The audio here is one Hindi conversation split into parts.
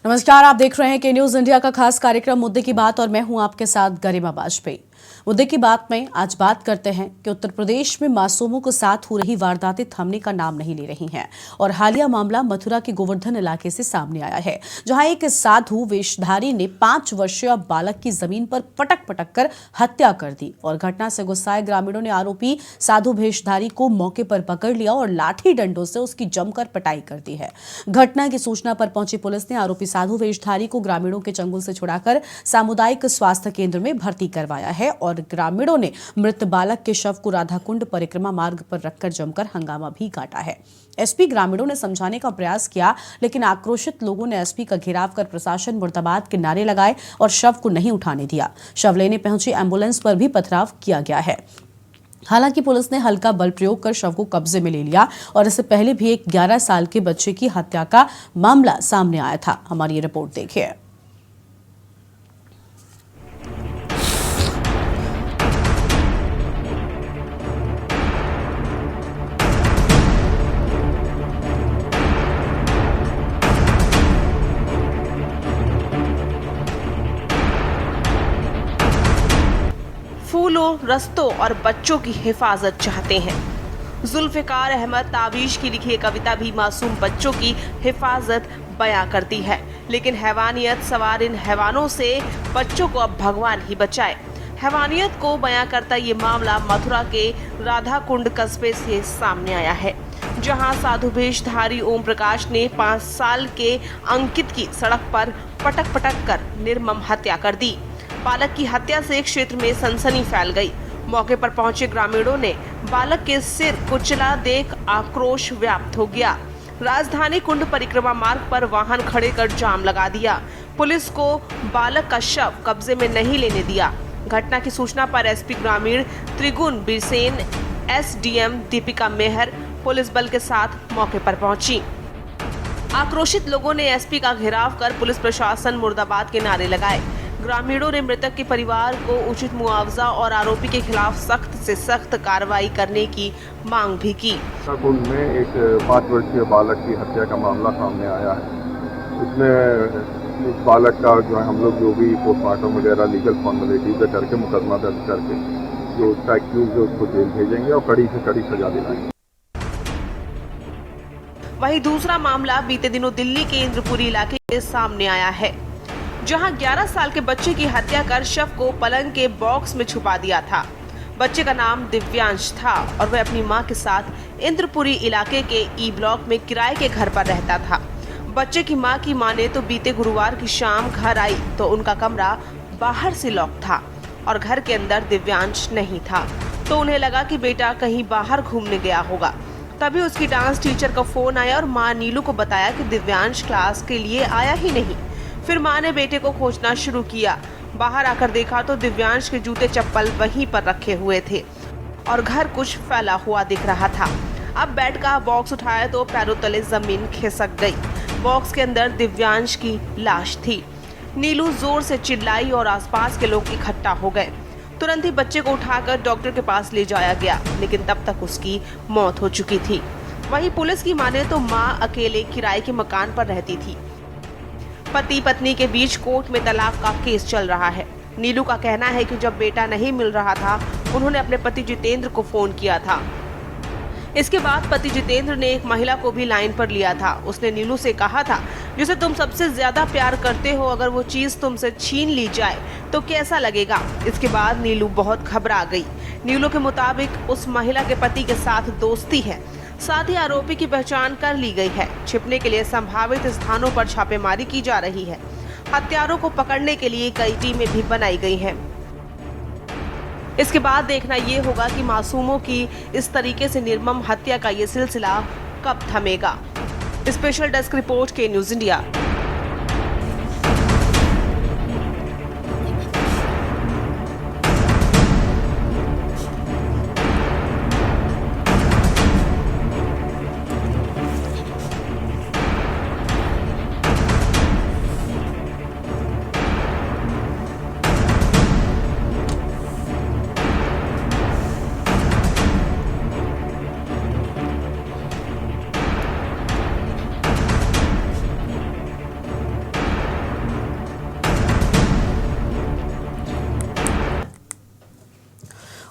नमस्कार, आप देख रहे हैं के न्यूज इंडिया का खास कार्यक्रम मुद्दे की बात और मैं हूं आपके साथ गरिमा वाजपेयी। मुद्दे की बात में आज बात करते हैं कि उत्तर प्रदेश में मासूमों के साथ हो रही वारदातें थमने का नाम नहीं ले रही हैं और हालिया मामला मथुरा के गोवर्धन इलाके से सामने आया है, जहां एक साधु वेशधारी ने 5 वर्षीय बालक की जमीन पर पटक पटक कर हत्या कर दी और घटना से गुस्साए ग्रामीणों ने आरोपी साधु वेशधारी को मौके पर पकड़ लिया और लाठी डंडों से उसकी जमकर पिटाई कर दी है। घटना की सूचना पर पहुंची पुलिस ने आरोपी साधु वेशधारी को ग्रामीणों के चंगुल से छुड़ाकर सामुदायिक स्वास्थ्य केंद्र में भर्ती करवाया है और ग्रामीणों ने मृत बालक के शव को राधाकुंड परिक्रमा मार्ग पर रखकर जमकर हंगामा भी काटा है। एसपी ग्रामीणों ने समझाने का प्रयास किया, लेकिन आक्रोशित लोगों ने एसपी का घेराव कर प्रशासन मुर्दाबाद के नारे लगाए और शव को नहीं उठाने दिया। शव लेने पहुंची एम्बुलेंस पर भी पथराव किया गया है। हालांकि पुलिस ने हल्का बल प्रयोग कर शव को कब्जे में ले लिया और इससे पहले भी एक 11 साल के बच्चे की हत्या का मामला सामने आया था। हमारी ये रिपोर्ट देखिए। फूलों, रस्तों और बच्चों की हिफाजत चाहते हैं। जुल्फिकार अहमद ताबीश की लिखी कविता भी मासूम बच्चों की हिफाजत बयां करती है, लेकिन हैवानियत सवार इन हैवानों से बच्चों को अब भगवान ही बचाए। हैवानियत को बयां करता ये मामला मथुरा के राधाकुंड कस्बे से सामने आया है, जहां साधु वेशधारी ओम प्रकाश ने 5 साल के अंकित की सड़क पर पटक पटक कर निर्मम हत्या कर दी। बालक की हत्या से क्षेत्र में सनसनी फैल गई। मौके पर पहुंचे ग्रामीणों ने बालक के सिर कुचला देख आक्रोश व्याप्त हो गया। राजधानी कुंड परिक्रमा मार्ग पर वाहन खड़े कर जाम लगा दिया। पुलिस को बालक का शव कब्जे में नहीं लेने दिया। घटना की सूचना पर एसपी ग्रामीण त्रिगुण बिरसेन, एसडीएम दीपिका मेहर पुलिस बल के साथ मौके पर पहुंची। आक्रोशित लोगों ने एसपी का घेराव कर पुलिस प्रशासन मुर्दाबाद के नारे लगाए। ग्रामीणों ने मृतक के परिवार को उचित मुआवजा और आरोपी के खिलाफ सख्त से सख्त कार्रवाई करने की मांग भी की। कुंड में एक 5 वर्षीय बालक की हत्या का मामला सामने आया है। इसमें इस बालक का जो है हम लोग जो भी पोस्टमार्टम वगैरह लीगल फॉर्मेलिटीज करके मुकदमा दर्ज करके जो उसका एक्यूज है उसको जेल भेजेंगे और कड़ी से कड़ी सजा दिलाएंगे। वहीं दूसरा मामला बीते दिनों दिल्ली के इंद्रपुरी इलाके के सामने आया है, जहां 11 साल के बच्चे की हत्या कर शव को पलंग के बॉक्स में छुपा दिया था। बच्चे का नाम दिव्यांश था और वह अपनी मां के साथ इंद्रपुरी इलाके के ई ब्लॉक में किराए के घर पर रहता था। बच्चे की मां की माने तो बीते गुरुवार की शाम घर आई तो उनका कमरा बाहर से लॉक था और घर के अंदर दिव्यांश नहीं था, तो उन्हें लगा कि बेटा कहीं बाहर घूमने गया होगा। तभी उसकी डांस टीचर का फोन आया और मां नीलू को बताया कि दिव्यांश क्लास के लिए आया ही नहीं। फिर मां ने बेटे को खोजना शुरू किया। बाहर आकर देखा तो दिव्यांश के जूते चप्पल वहीं पर रखे हुए थे और घर कुछ फैला हुआ दिख रहा था। अब बेड का बॉक्स उठाया तो पैरों तले जमीन खिसक गई। बॉक्स के अंदर दिव्यांश की लाश थी। नीलू जोर से चिल्लाई और आसपास के लोग इकट्ठा हो गए। तुरंत ही बच्चे को उठाकर डॉक्टर के पास ले जाया गया, लेकिन तब तक उसकी मौत हो चुकी थी। वहीं पुलिस की माने तो मां अकेले किराए के मकान पर रहती थी। पति पत्नी के बीच कोर्ट में तलाक का केस चल रहा है। नीलू का कहना है कि जब बेटा नहीं मिल रहा था, उन्होंने अपने पति जितेंद्र को फोन किया था। इसके बाद पति जितेंद्र ने एक महिला को भी लाइन पर लिया था। उसने नीलू से कहा था, जिसे तुम सबसे ज्यादा प्यार करते हो, अगर वो चीज तुमसे छीन ली जाए तो कैसा लगेगा। इसके बाद नीलू बहुत घबरा गई। नीलू के मुताबिक उस महिला के पति के साथ दोस्ती है। साथ ही आरोपी की पहचान कर ली गई है। छिपने के लिए संभावित स्थानों पर छापेमारी की जा रही है। हत्यारों को पकड़ने के लिए कई टीमें भी बनाई गई हैं। इसके बाद देखना ये होगा कि मासूमों की इस तरीके से निर्मम हत्या का ये सिलसिला कब थमेगा। स्पेशल डेस्क रिपोर्ट के न्यूज इंडिया।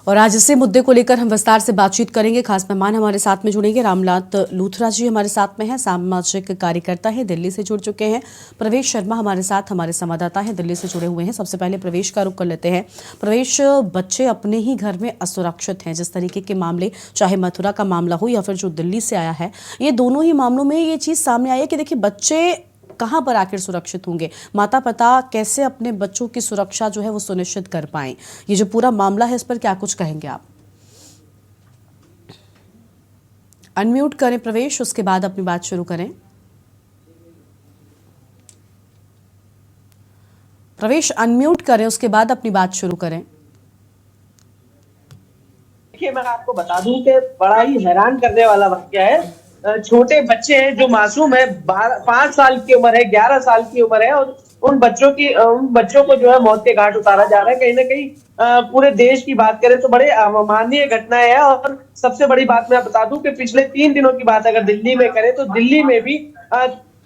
और आज इसी मुद्दे को लेकर हम विस्तार से बातचीत करेंगे। खास मेहमान हमारे साथ में जुड़ेंगे। रामनाथ लूथरा जी हमारे साथ में हैं, सामाजिक कार्यकर्ता हैं, दिल्ली से जुड़ चुके हैं। प्रवेश शर्मा हमारे साथ, हमारे संवाददाता हैं, दिल्ली से जुड़े हुए हैं। सबसे पहले प्रवेश का रुख कर लेते हैं। प्रवेश, बच्चे अपने ही घर में असुरक्षित हैं, जिस तरीके के मामले, चाहे मथुरा का मामला हो या फिर जो दिल्ली से आया है, ये दोनों ही मामलों में ये चीज़ सामने आई है कि देखिए बच्चे कहाँ पर आखिर सुरक्षित होंगे, माता पिता कैसे अपने बच्चों की सुरक्षा जो है वो सुनिश्चित कर पाएं। ये जो पूरा मामला है इस पर क्या कुछ कहेंगे आप? अनम्यूट करें प्रवेश, उसके बाद अपनी बात शुरू करें। प्रवेश अनम्यूट करें, उसके बाद अपनी बात शुरू करें। देखिए, मैं आपको बता दूं कि बड़ा ही हैरान करने वाला वाकया है। छोटे बच्चे हैं जो मासूम है, 5 साल की उम्र है, 11 साल की उम्र है, और उन बच्चों को जो है मौत के घाट उतारा जा रहा है। कहीं ना कहीं पूरे देश की बात करें तो बड़े अमानवीय घटनाएं है। और सबसे बड़ी बात मैं बता दूं कि पिछले 3 दिनों की बात अगर दिल्ली में करें तो दिल्ली में भी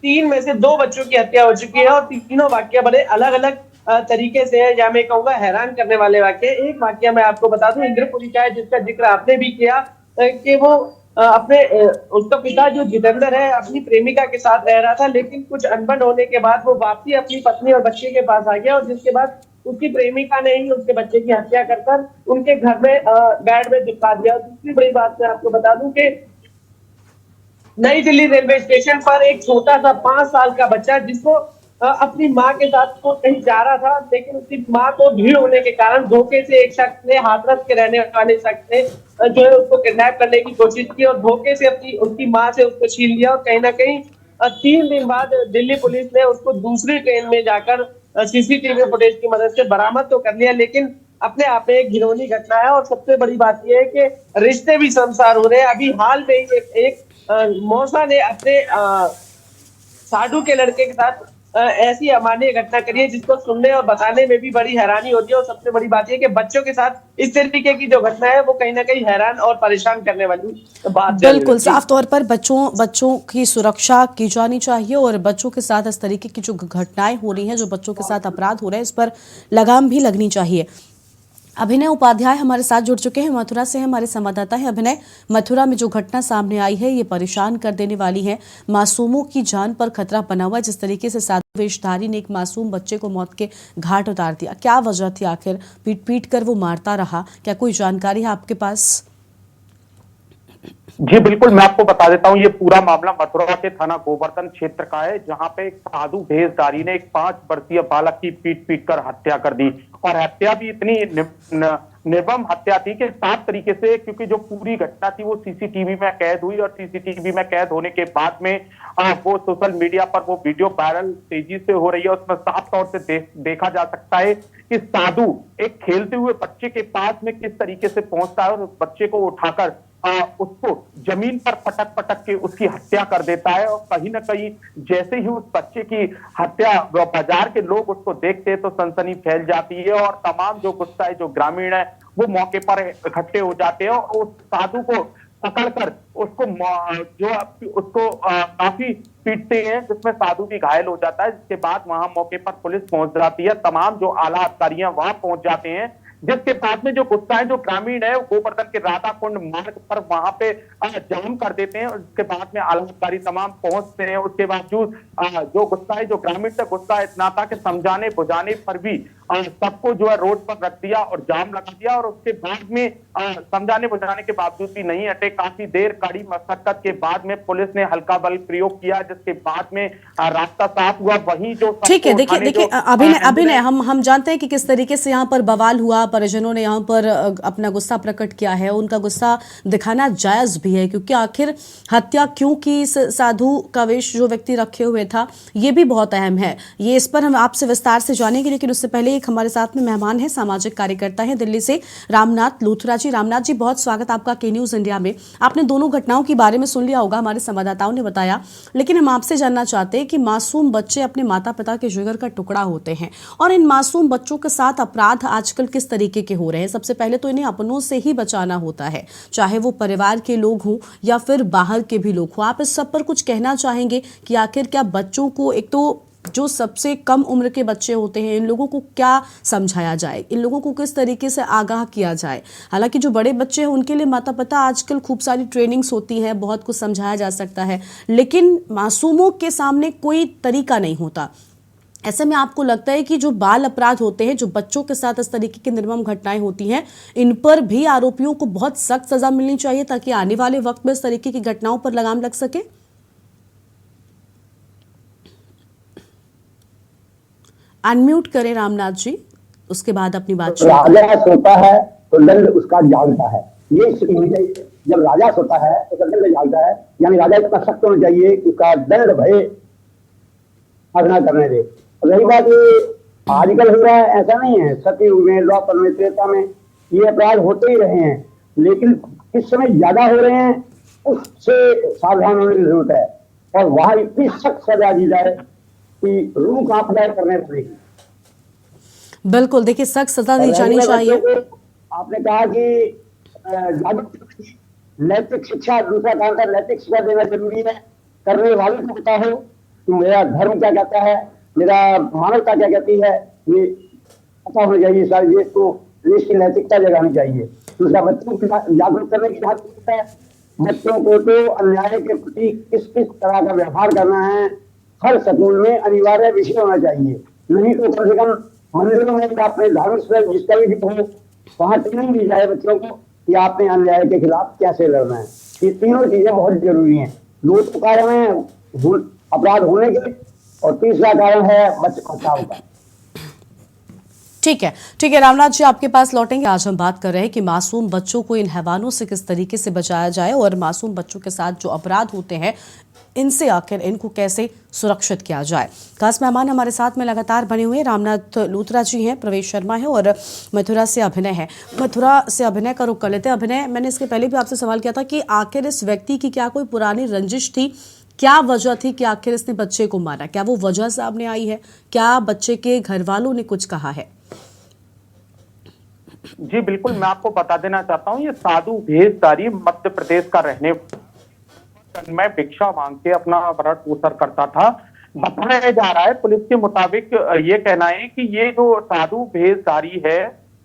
3 में से 2 बच्चों की हत्या हो चुकी है, और तीनों वाकया बड़े अलग अलग तरीके से है, या मैं कहूंगा हैरान करने वाले वाकये। एक वाकया मैं आपको बता दूं इंद्रपुरी का है, जिसका जिक्र आपने भी किया कि वो उसका पिता जो जितेंद्र है अपनी प्रेमिका के साथ रह रहा था, लेकिन कुछ अनबन होने के बाद वो वापसी अपनी पत्नी और बच्चे के पास आ गया, और जिसके बाद उसकी प्रेमिका ने ही उसके बच्चे की हत्या कर उनके घर में बेड में चिपका दिया। दूसरी बड़ी बात मैं आपको बता दूं कि नई दिल्ली रेलवे स्टेशन पर एक छोटा सा 5 साल का बच्चा, जिसको अपनी माँ के साथ वो कहीं जा रहा था, लेकिन उसकी माँ को भीड़ होने के कारण धोखे से एक शख्स ने, हाथरस के रहने वाले शख्स ने जो है उसको किडनैप करने की कोशिश की, और धोखे से उसकी माँ से उसको छीन लिया। और कहीं ना कहीं 3 दिन बाद दिल्ली पुलिस ने उसको दूसरी ट्रेन में जाकर सीसीटीवी फुटेज की मदद से बरामद तो कर लिया, लेकिन अपने आप में एक घिनौनी घटना है। और सबसे बड़ी बात यह है कि रिश्ते भी शर्मसार हो रहे हैं। अभी हाल में ही एक मौसा ने अपने साधु के लड़के के साथ ऐसी अमानवीय घटना करी है, जिसको सुनने और बताने में भी बड़ी हैरानी होती है। और सबसे बड़ी बात यह कि बच्चों के साथ इस तरीके की जो घटना है वो कहीं ना कहीं हैरान और परेशान करने वाली बात है। बिल्कुल, साफ तौर पर बच्चों की सुरक्षा की जानी चाहिए, और बच्चों के साथ इस तरीके की जो घटनाएं हो रही हैं, जो बच्चों के साथ अपराध हो रहे हैं, इस पर लगाम भी लगनी चाहिए। अभिनय उपाध्याय हमारे साथ जुड़ चुके हैं, मथुरा से हमारे संवाददाता हैं। अभिनय, मथुरा में जो घटना सामने आई है ये परेशान कर देने वाली है, मासूमों की जान पर खतरा बना हुआ है। जिस तरीके से साधु वेशधारी ने एक मासूम बच्चे को मौत के घाट उतार दिया, क्या वजह थी आखिर? पीट पीट कर वो मारता रहा, क्या कोई जानकारी है आपके पास? जी बिल्कुल, मैं आपको बता देता हूँ। ये पूरा मामला मथुरा के थाना गोवर्धन क्षेत्र का है, जहाँ पे एक साधु भेषधारी ने एक 5 वर्षीय बालक की पीट पीट कर हत्या कर दी। और हत्या भी इतनी निर्मम हत्या थी कि साफ तरीके से, क्योंकि जो पूरी घटना थी वो सीसीटीवी में कैद हुई, और सीसीटीवी में कैद होने के बाद में वो सोशल मीडिया पर वो वीडियो वायरल तेजी से हो रही है। उसमें साफ तौर से देखा जा सकता है कि साधु एक खेलते हुए बच्चे के पास में किस तरीके से पहुंचता है और उस बच्चे को उठाकर उसको जमीन पर पटक पटक के उसकी हत्या कर देता है। और कहीं ना कहीं जैसे ही उस बच्चे की हत्या बाजार के लोग उसको देखते हैं तो सनसनी फैल जाती है, और तमाम जो गुस्सा है, जो ग्रामीण है, वो मौके पर इकट्ठे हो जाते हैं और उस साधु को पकड़कर उसको काफी पीटते हैं, जिसमें साधु भी घायल हो जाता है। जिसके बाद वहां मौके पर पुलिस पहुंच जाती है, तमाम जो आला अधिकारी वहां पहुंच जाते हैं। जिसके बाद में जो गुस्सा है, जो ग्रामीण है, गोवर्धन के राधा कुंड मार्ग पर वहां पे जाम कर देते हैं, और उसके बाद में आला अधिकारी तमाम पहुंचते हैं। उसके बावजूद जो गुस्सा है, जो ग्रामीण का गुस्सा इतना था कि समझाने बुझाने पर भी सबको जो है रोड पर रख दिया और जाम लगा दिया, और उसके बाद में समझाने बुझाने के बावजूद भी नहीं हटे। काफी देर कड़ी मशक्कत के बाद में पुलिस ने हल्का बल प्रयोग किया, जिसके बाद में रास्ता साफ हुआ। वहीं जो ठीक है, देखिए अभिनय हम जानते हैं कि किस तरीके से यहाँ पर बवाल हुआ, परिजनों ने यहाँ पर अपना गुस्सा प्रकट किया है। उनका गुस्सा दिखाना जायज भी है, क्योंकि आखिर हत्या क्यों की इस साधु का वेश जो व्यक्ति रखे हुए था, ये भी बहुत अहम है। ये इस पर हम आपसे विस्तार से जानेंगे, लेकिन उससे पहले एक हमारे साथ में मेहमान है, सामाजिक कार्यकर्ता है दिल्ली से, रामनाथ लूथरा जी। रामनाथ जी, बहुत स्वागत आपका के न्यूज इंडिया में। आपने दोनों घटनाओं के बारे में सुन लिया होगा, हमारे संवाददाताओं ने बताया, लेकिन हम आपसे जानना चाहते हैं कि मासूम बच्चे अपने माता पिता के जिगर का टुकड़ा होते हैं, और इन मासूम बच्चों के साथ अपराध आजकल किस तरीके के हो रहे हैं। सबसे पहले तो इन्हें अपनों से ही बचाना होता है, चाहे वो परिवार के लोग हों या फिर बाहर के भी लोग हों। आप इस सब पर कुछ कहना चाहेंगे कि आखिर क्या बच्चों को, एक तो जो सबसे कम उम्र के बच्चे होते हैं, इन लोगों को क्या समझाया जाए, इन लोगों को किस तरीके से आगाह किया जाए? हालांकि जो बड़े बच्चे हैं उनके लिए माता पिता आजकल खूब सारी ट्रेनिंग्स होती हैं, बहुत कुछ समझाया जा सकता है, लेकिन मासूमों के सामने कोई तरीका नहीं होता। ऐसे में आपको लगता है कि जो बाल अपराध होते हैं, जो बच्चों के साथ इस तरीके की निर्मम घटनाएं होती हैं, इन पर भी आरोपियों को बहुत सख्त सजा मिलनी चाहिए ताकि आने वाले वक्त में इस तरीके की घटनाओं पर लगाम लग सके? अनम्यूट करें रामनाथ जी, उसके बाद अपनी बात शुरू करें। राजा सोता है तो दंड उसका जागता है, ये स्थिति होनी चाहिए। जब राजा सोता है तो दंड जागता है, यानी राजा इतना सख्त होना चाहिए कि उसका दंड भय अगना करने दे। रही बात ये आजकल हो रहा है, ऐसा नहीं है, सतयुग में, द्वापर में, त्रेता में ये अपराध होते ही रहे हैं, लेकिन किस समय ज्यादा हो रहे हैं उससे सावधान होने की जरूरत है। और वहां इतनी सख्त सजा दी जाए कि रूह कांप जाए करने पड़ेगी। बिल्कुल, देखिए सख्त सजा दी जानी चाहिए। आपने कहा कि नैतिक शिक्षा, दूसरा काम था नैतिक शिक्षा देना जरूरी है। करने वाले को पता हो कि मेरा धर्म क्या कहता है, मेरा मानवता क्या कहती है, ये पता होना चाहिए। सारी देश को, देश की नैतिकता जगानी चाहिए। दूसरा, बच्चों को जागरूक करने की बात है। बच्चों को तो अन्याय के प्रति किस किस तरह का व्यवहार करना है हर स्कूल में अनिवार्य विषय होना चाहिए। नहीं तो कम से कम मंदिरों में अपने धार्मिक स्थल जिसका भी हो, वहां ट्रेनिंग दी जाए बच्चों को कि आपने अन्याय के खिलाफ कैसे लड़ना है। ये तीनों चीजें बहुत जरूरी हैं। दो तो कारण है अपराध होने के, और तीसरा कारण है बच्चे बचाव का। ठीक है रामनाथ जी, आपके पास लौटेंगे। आज हम बात कर रहे हैं कि मासूम बच्चों को इन हैवानों से किस तरीके से बचाया जाए और मासूम बच्चों के साथ जो अपराध होते हैं इनसे आखिर इनको कैसे सुरक्षित किया जाए। खास मेहमान हमारे साथ में लगातार बने हुए रामनाथ लूथरा जी हैं, प्रवेश शर्मा है और मथुरा से अभिनय है। मथुरा से अभिनय का रुख कर लेते हैं। अभिनय, मैंने इसके पहले भी आपसे सवाल किया था कि आखिर इस व्यक्ति की क्या कोई पुरानी रंजिश थी, क्या वजह थी कि आखिर इसने बच्चे को मारा? क्या वो वजह सामने आई है? क्या बच्चे के घर वालों ने कुछ कहा है? जी बिल्कुल, मैं आपको बता देना चाहता हूँ, ये साधु भेषधारी मध्य प्रदेश का रहने, मैं भिक्षा मांग के अपना भरण पोषण करता था। बताया जा रहा है पुलिस के मुताबिक, ये कहना है कि ये जो साधु भेषधारी है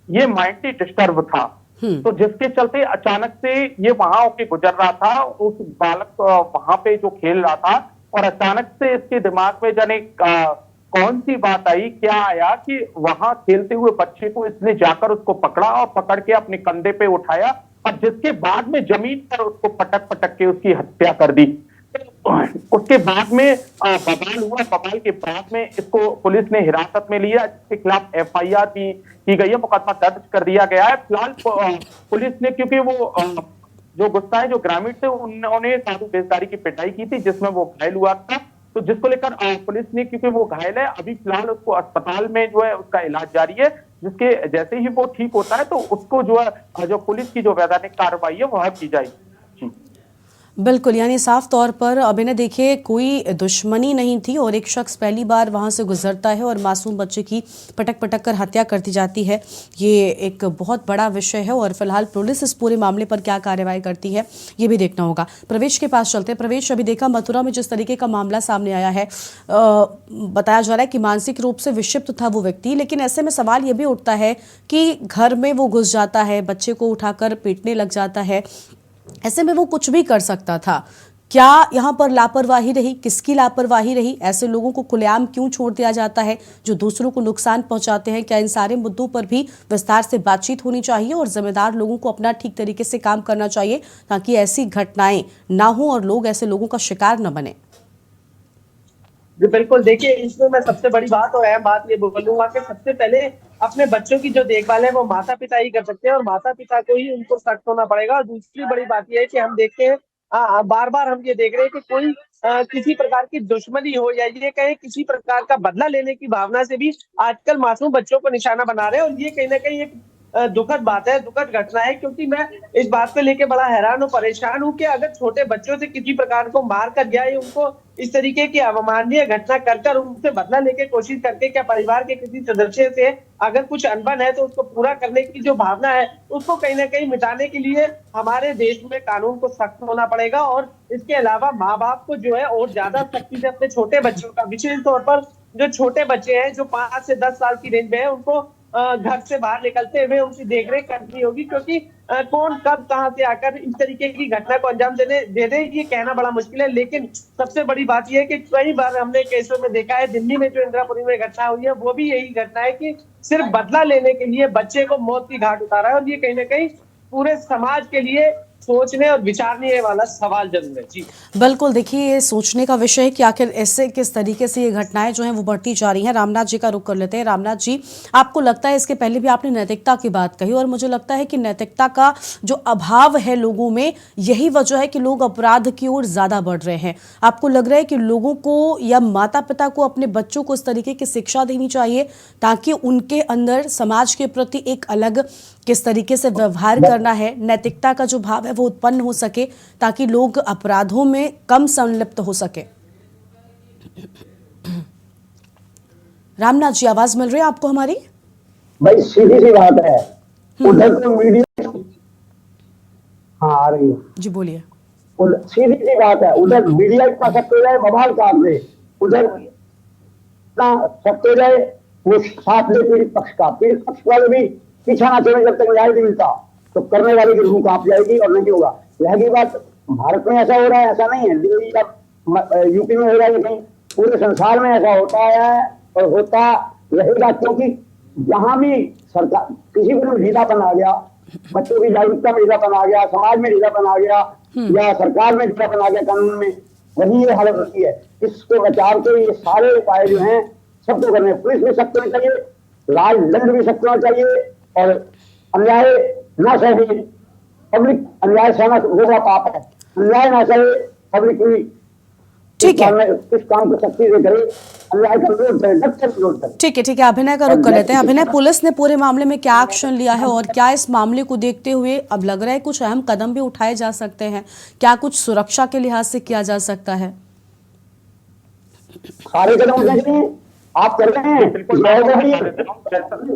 ये मेंटली डिस्टर्ब था, तो जिसके चलते अचानक से ये वहां होके गुजर रहा था। उस बालक वहां पे जो खेल रहा था और अचानक से इसके दिमाग में जाने कौन सी बात आई, क्या आया कि वहां खेलते हुए बच्चे को इसने जाकर उसको पकड़ा और पकड़ के अपने कंधे पे उठाया और जिसके बाद में जमीन पर उसको पटक पटक के उसकी हत्या कर दी। उसके बाद में बवाल हुआ। बवाल के बाद में इसको पुलिस ने हिरासत में लिया, इसके खिलाफ FIR की गई है, मुकदमा दर्ज कर दिया गया है। फिलहाल पुलिस ने, क्योंकि वो जो गुस्सा जो ग्रामीण थे उन्होंने साधु भेषधारी की पिटाई की थी जिसमें वो घायल हुआ था, तो जिसको लेकर पुलिस ने, क्योंकि वो घायल है, अभी फिलहाल उसको अस्पताल में जो है उसका इलाज जारी है। जिसके जैसे ही वो ठीक होता है तो उसको जो है जो पुलिस की जो वैधानिक कार्रवाई है वह की जाएगी। बिल्कुल, यानी साफ तौर पर अभिनय देखिए कोई दुश्मनी नहीं थी और एक शख्स पहली बार वहां से गुजरता है और मासूम बच्चे की पटक पटक कर हत्या कर दी जाती है। ये एक बहुत बड़ा विषय है और फिलहाल पुलिस इस पूरे मामले पर क्या कार्रवाई करती है ये भी देखना होगा। प्रवेश के पास चलते हैं। प्रवेश, अभी देखा मथुरा में जिस तरीके का मामला सामने आया है, बताया जा रहा है कि मानसिक रूप से विक्षिप्त था वो व्यक्ति, लेकिन ऐसे में सवाल ये भी उठता है कि घर में वो घुस जाता है, बच्चे को उठाकर पीटने लग जाता है, ऐसे में वो कुछ भी कर सकता था। क्या यहाँ पर लापरवाही रही? किसकी लापरवाही रही? ऐसे लोगों को खुलेआम क्यों छोड़ दिया जाता है जो दूसरों को नुकसान पहुंचाते हैं? क्या इन सारे मुद्दों पर भी विस्तार से बातचीत होनी चाहिए और जिम्मेदार लोगों को अपना ठीक तरीके से काम करना चाहिए ताकि ऐसी घटनाएं ना हो और लोग ऐसे लोगों का शिकार न बने? जी बिल्कुल, देखिए इसमें मैं सबसे बड़ी बात और अहम बात ये बोलूंगा कि सबसे पहले अपने बच्चों की जो देखभाल है वो माता पिता ही कर सकते हैं और माता पिता को ही उनको सख्त होना पड़ेगा। और दूसरी बड़ी बात यह है कि हम देखते हैं, बार बार हम ये देख रहे हैं कि कोई किसी प्रकार की दुश्मनी हो या ये कहें किसी प्रकार का बदला लेने की भावना से भी आजकल मासूम बच्चों को निशाना बना रहे हैं। और ये कहीं ना कहीं एक दुखद बात है, दुखद घटना है, क्योंकि मैं इस बात को लेके बड़ा हैरान और परेशान हूँ कि अगर छोटे बच्चों से किसी प्रकार को मार कर गया या उनको इस तरीके की अवमाननीय घटना कर उनसे बदला लेके कोशिश करके, क्या परिवार के किसी सदस्य से अगर कुछ अनबन है तो उसको पूरा करने की जो भावना है उसको कहीं ना कहीं मिटाने के लिए हमारे देश में कानून को सख्त होना पड़ेगा। और इसके अलावा माँ बाप को जो है और ज्यादा सख्ती से अपने छोटे बच्चों का, विशेष तौर पर जो छोटे बच्चे हैं जो 5 से 10 साल की रेंज में है उनको घर से बाहर निकलते हुए उनकी देखरेख करनी होगी, क्योंकि कौन कब कहां से आकर इस तरीके की घटना को अंजाम दे दे ये कहना बड़ा मुश्किल है। लेकिन सबसे बड़ी बात यह है कि कई बार हमने केसों में देखा है, दिल्ली में जो इंदिरापुरी में घटना हुई है वो भी यही घटना है कि सिर्फ बदला लेने के लिए बच्चे को मौत की घाट उतारा है, और ये कहीं ना कहीं पूरे समाज के लिए सोचने और विचारने वाला सवाल जरूर है। जी बिल्कुल, देखिए ये सोचने का विषय है कि आखिर ऐसे किस तरीके से ये घटनाएं जो हैं वो बढ़ती जा रही हैं। रामनाथ जी का रुख कर लेते हैं। रामनाथ जी, आपको लगता है, इसके पहले भी आपने नैतिकता की बात कही और मुझे लगता है कि नैतिकता का जो अभाव है लोगों में, यही वजह है कि लोग अपराध की ओर ज्यादा बढ़ रहे हैं। आपको लग रहा है कि लोगों को या माता पिता को अपने बच्चों को इस तरीके की शिक्षा देनी चाहिए ताकि उनके अंदर समाज के प्रति एक अलग किस तरीके से व्यवहार करना है, नैतिकता का जो भाव है वो उत्पन्न हो सके ताकि लोग अपराधों में कम संलिप्त हो सके। रामनाथ जी, आवाज मिल रही है आपको हमारी? भाई सीधी सी बात है, उधर तो मीडिया, हाँ आ रही है जी, बोलिए। सीधी सी बात है, उधर मीडिया इतना सकते रहे बवाल काट दे, उधर इतना सकते रहे वो साथ ले पीड़ित पक्ष वाले भी पीछा ना छोड़े जब तक न्याय नहीं मिलता, तो करने वाले की रूह कांप जाएगी और नहीं होगा। रही बात भारत में ऐसा हो रहा है, ऐसा नहीं है दिल्ली या यूपी में हो रहा है, कहीं पूरे संसार में ऐसा होता है और होता रहेगा, क्योंकि जहां भी सरकार किसी को ढीलापन आ गया, बच्चों की जागरूकता में ढीलापन आ गया, समाज में ढीलापन आ गया या सरकार में ढीलापन आ गया, कानून में, वही ये हालत होती है। इसको बचाव के ये सारे उपाय जो हैं सबको करने, पुलिस भी सख्त होना चाहिए, राज दंड भी सख्त होना चाहिए और अन्याय न सहे, पब्लिक अन्याय सहना होगा पाप है, अन्याय न सहे पब्लिक भी ठीक है, इस काम को सख्ती से करे, अन्याय का विरोध करे, डट विरोध करे। ठीक है, ठीक है। अभिनय का रुख कर लेते हैं। अभिनय, पुलिस ने पूरे मामले में क्या एक्शन लिया है और क्या इस मामले को देखते हुए अब लग रहा है कुछ अहम कदम भी उठाए जा सकते हैं? क्या कुछ सुरक्षा के लिहाज से किया जा सकता है? सारे कदम उठाए आप कर रहे हैं।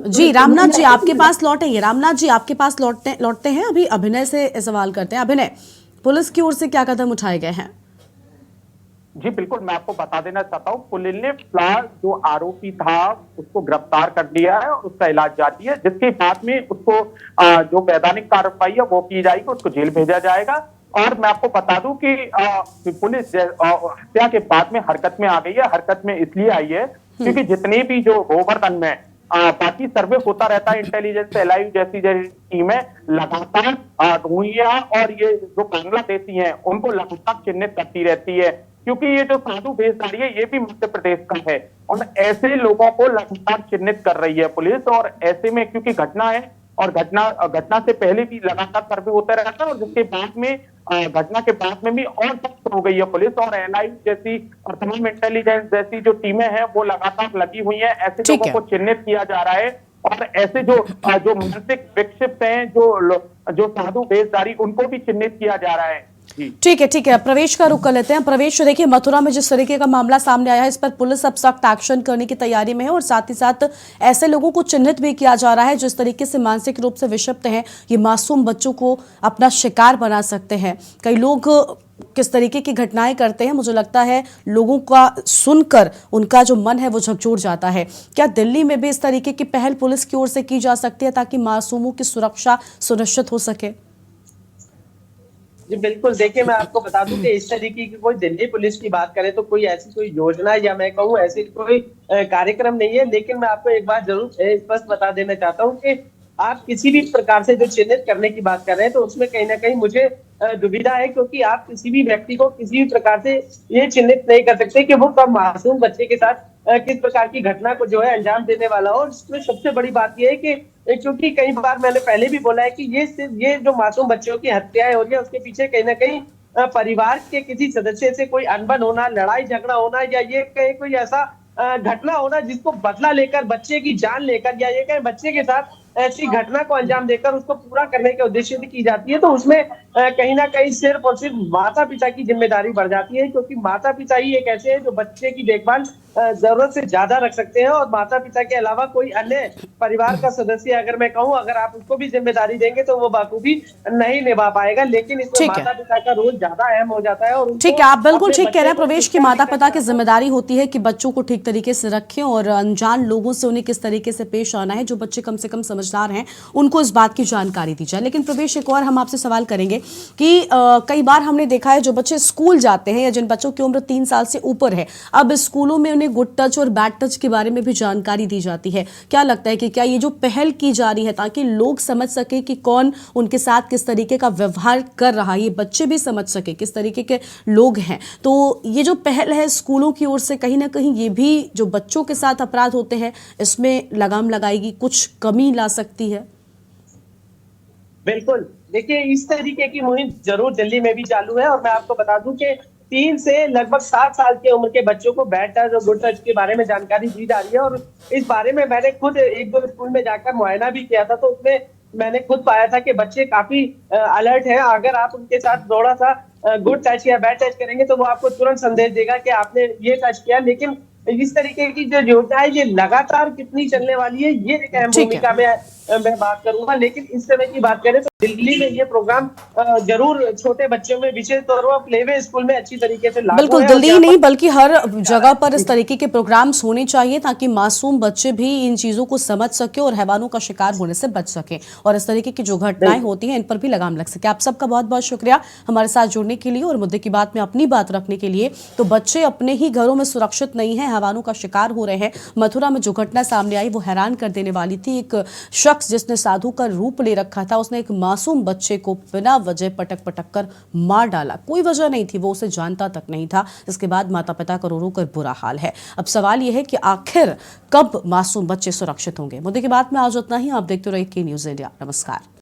जी रामनाथ जी, आपके पास लौटेंगे। रामनाथ जी, आपके पास लौटते हैं। अभी अभिनय से सवाल करते हैं। अभिनय, पुलिस की ओर से क्या कदम उठाए गए हैं? जी बिल्कुल, मैं आपको बता देना चाहता हूँ, पुलिस ने फिलहाल जो आरोपी था उसको गिरफ्तार कर लिया है और उसका इलाज जारी है, जिसके बाद में उसको जो वैधानिक कार्रवाई है वो की जाएगी, उसको जेल भेजा जाएगा। और मैं आपको बता दूं कि पुलिस हत्या के बाद में हरकत में आ गई है। हरकत में इसलिए आई है क्योंकि जितने भी जो गोवर्धन में बाकी सर्वे होता रहता है, इंटेलिजेंस एलाइव जैसी टीमें लगातार ढूंढियां और ये जो बांग्लादेशी हैं उनको लगातार चिन्हित करती रहती है, क्योंकि ये जो साधु भेषधारी है ये भी मध्य प्रदेश का है और ऐसे लोगों को लगातार चिन्हित कर रही है पुलिस। और ऐसे में क्योंकि घटना है और घटना से पहले भी लगातार सर्वे होता रहता है और जिसके बाद में घटना के बाद में भी और सख्त हो गई है पुलिस और एनआई जैसी और तमाम इंटेलिजेंस जैसी जो टीमें हैं वो लगातार लगी हुई हैं। ऐसे लोगों को चिन्हित किया जा रहा है और ऐसे जो मानसिक विक्षिप्त हैं, जो साधु भेषधारी, उनको भी चिन्हित किया जा रहा है। ठीक है, ठीक है। प्रवेश का रुख कर लेते हैं। प्रवेश, देखिए मथुरा में जिस तरीके का मामला सामने आया है, इस पर पुलिस अब सख्त एक्शन करने की तैयारी में है और साथ ही साथ ऐसे लोगों को चिन्हित भी किया जा रहा है जो इस तरीके से मानसिक रूप से विक्षिप्त हैं, ये मासूम बच्चों को अपना शिकार बना सकते हैं। कई लोग किस तरीके की घटनाएं करते हैं, मुझे लगता है लोगों का सुनकर उनका जो मन है वो झकझोर जाता है। क्या दिल्ली में भी इस तरीके की पहल पुलिस की ओर से की जा सकती है ताकि मासूमों की सुरक्षा सुनिश्चित हो सके? जी बिल्कुल, देखिए मैं आपको बता दूं कि इस तरीके की कोई दिल्ली पुलिस की बात करें तो कोई ऐसी कोई योजना या मैं कहूँ ऐसी कोई कार्यक्रम नहीं है। लेकिन मैं आपको एक बात जरूर स्पष्ट बता देना चाहता हूँ कि आप किसी भी प्रकार से जो चिन्हित करने की बात कर रहे हैं तो उसमें कहीं ना कहीं मुझे दुविधा है, क्योंकि आप किसी भी व्यक्ति को किसी भी प्रकार से ये चिन्हित नहीं कर सकते कि वो कब मासूम बच्चे के साथ किस प्रकार की घटना को जो है अंजाम देने वाला हो। और इसमें सबसे बड़ी बात यह है कि क्योंकि कई बार मैंने पहले भी बोला है कि ये जो मासूम बच्चों की हत्याएं हो रही है उसके पीछे कहीं ना कहीं परिवार के किसी सदस्य से कोई अनबन होना, लड़ाई झगड़ा होना या ये कहीं कोई ऐसा घटना होना जिसको बदला लेकर बच्चे की जान लेकर या ये कहीं बच्चे के साथ ऐसी घटना को अंजाम देकर उसको पूरा करने के उद्देश्य से की जाती है, तो उसमें कहीं ना कहीं सिर्फ और सिर्फ माता पिता की जिम्मेदारी बढ़ जाती है, क्योंकि माता पिता ही एक ऐसे हैं जो बच्चे की देखभाल जरूरत से ज्यादा रख सकते हैं, और माता पिता के अलावा कोई अन्य परिवार का सदस्य अगर मैं कहूँ, अगर आप उसको भी जिम्मेदारी देंगे तो वो बाखूबी नहीं निभा पाएगा। लेकिन इसमें ठीक है। माता पिता का रोल ज्यादा अहम हो जाता है। और उनको ठीक है, आप बिल्कुल अपने ठीक कह रहे हैं बच्चे को प्रवेश की शिक्षा माता देकर पिता की जिम्मेदारी होती है कि बच्चों को ठीक तरीके से रखें और अनजान लोगों से उन्हें किस तरीके से पेश आना है। जो बच्चे कम से कम समझदार हैं उनको इस बात की जानकारी दी जाए। लेकिन प्रवेश, एक और हम आपसे सवाल करेंगे कि कई बार हमने देखा है जो बच्चे स्कूल जाते हैं या जिन बच्चों की उम्र 3 साल से ऊपर है, अब स्कूलों में उन्हें गुड टच और बैड टच के बारे में भी जानकारी दी जाती है। क्या लगता है कि क्या ये जो पहल की जा रही है ताकि लोग समझ सके कि कौन उनके साथ किस तरीके का व्यवहार कर रहा है, ये बच्चे भी समझ सके किस तरीके के लोग हैं, तो ये जो पहल है स्कूलों की ओर से कहीं ना कहीं ये भी जो बच्चों के साथ अपराध होते हैं इसमें लगाम लगाएगी, कुछ कमी ला सकती है? बिल्कुल, देखिए इस तरीके की मुहिम जरूर दिल्ली में भी चालू है, और मैं आपको बता दूं कि 3 से लगभग 7 साल की उम्र के बच्चों को बैड टच और गुड टच के बारे में जानकारी दी जा रही है। और इस बारे में मैंने खुद 1-2 स्कूल में जाकर मुआयना भी किया था, तो उसमें मैंने खुद पाया था कि बच्चे काफी अलर्ट हैं। अगर आप उनके साथ थोड़ा सा गुड टच या बैड टच करेंगे तो वो आपको तुरंत संदेश देगा कि आपने ये टच किया। लेकिन इस तरीके की जो योजना है ये लगातार कितनी चलने वाली है, ये एक अहम ठीक है। भूमिका में मैं बात करूंगा। लेकिन इस समय की बात करें तो दिल्ली में ये प्रोग्राम जरूर छोटे बच्चों में विशेष तौर पर प्लेवे स्कूल में अच्छी तरीके से लागू बिल्कुल, है। और दिल्ली यहाँ नहीं पर बल्कि हर जगह पर इस तरीके के प्रोग्राम्स होने चाहिए ताकि मासूम बच्चे भी इन चीजों को समझ सके और हैवानों का शिकार होने से बच सके और इस तरीके की जो घटनाएं होती हैं इन पर भी लगाम लग सके। आप सबका बहुत बहुत शुक्रिया हमारे साथ जुड़ने के लिए और मुद्दे की बात में अपनी बात रखने के लिए। तो बच्चे अपने ही घरों में सुरक्षित नहीं है, हैवानों का शिकार हो रहे हैं। मथुरा में जो घटना सामने आई वो हैरान कर देने वाली थी। एक शख्स जिसने साधु का रूप ले रखा था, उसने एक मासूम बच्चे को बिना वजह पटक पटक कर मार डाला। कोई वजह नहीं थी, वो उसे जानता तक नहीं था। इसके बाद माता पिता का रो रो कर बुरा हाल है। अब सवाल यह है कि आखिर कब मासूम बच्चे सुरक्षित होंगे। मुद्दे की बात में आज इतना ही। आप देखते रहिए के न्यूज़ इंडिया। नमस्कार।